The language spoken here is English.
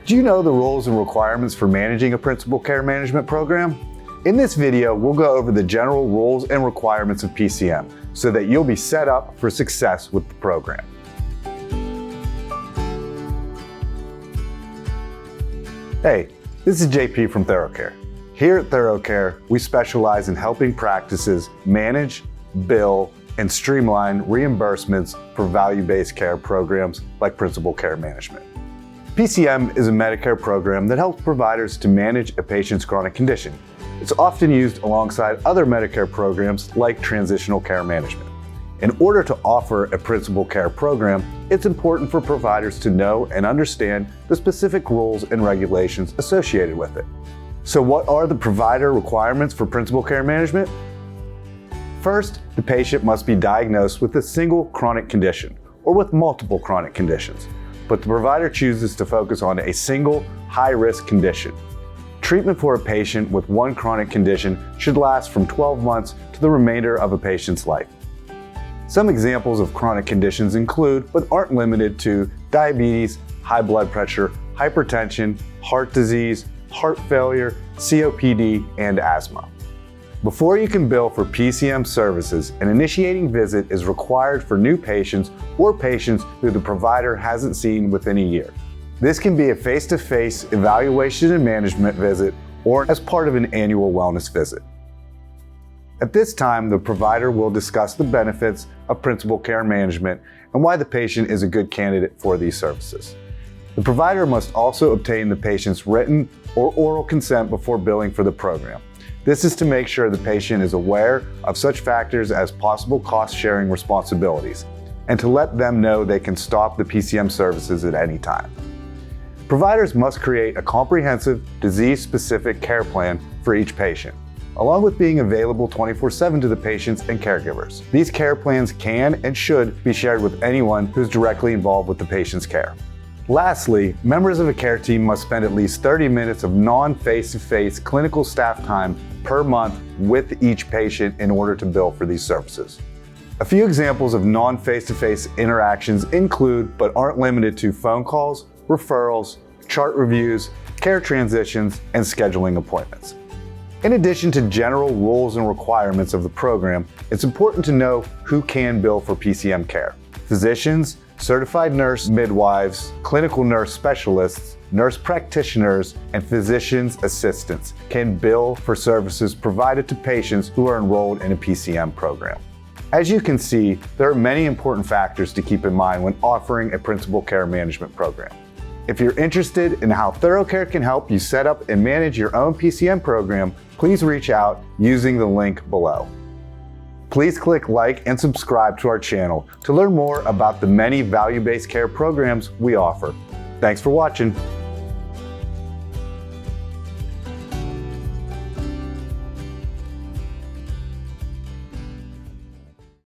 Do you know the rules and requirements for managing a principal care management program? In this video, we'll go over the general rules and requirements of PCM so that you'll be set up for success with the program. Hey, this is JP from ThoroughCare. Here at ThoroughCare, we specialize in helping practices manage, bill, and streamline reimbursements for value-based care programs like principal care management. PCM is a Medicare program that helps providers to manage a patient's chronic condition. It's often used alongside other Medicare programs like transitional care management. In order to offer a principal care program, it's important for providers to know and understand the specific rules and regulations associated with it. So what are the provider requirements for principal care management? First, the patient must be diagnosed with a single chronic condition or with multiple chronic conditions, but the provider chooses to focus on a single high-risk condition. Treatment for a patient with one chronic condition should last from 12 months to the remainder of a patient's life. Some examples of chronic conditions include, but aren't limited to, diabetes, high blood pressure, hypertension, heart disease, heart failure, COPD, and asthma. Before you can bill for PCM services, an initiating visit is required for new patients or patients who the provider hasn't seen within a year. This can be a face-to-face evaluation and management visit or as part of an annual wellness visit. At this time, the provider will discuss the benefits of principal care management and why the patient is a good candidate for these services. The provider must also obtain the patient's written or oral consent before billing for the program. This is to make sure the patient is aware of such factors as possible cost-sharing responsibilities and to let them know they can stop the PCM services at any time. Providers must create a comprehensive, disease-specific care plan for each patient, along with being available 24/7 to the patients and caregivers. These care plans can and should be shared with anyone who's directly involved with the patient's care. Lastly, members of a care team must spend at least 30 minutes of non-face-to-face clinical staff time per month with each patient in order to bill for these services. A few examples of non-face-to-face interactions include, but aren't limited to, phone calls, referrals, chart reviews, care transitions, and scheduling appointments. In addition to general rules and requirements of the program, it's important to know who can bill for PCM care. Physicians, certified nurse midwives, clinical nurse specialists, nurse practitioners, and physician's assistants can bill for services provided to patients who are enrolled in a PCM program. As you can see, there are many important factors to keep in mind when offering a principal care management program. If you're interested in how ThoroughCare can help you set up and manage your own PCM program, please reach out using the link below. Please click like and subscribe to our channel to learn more about the many value-based care programs we offer. Thanks for watching.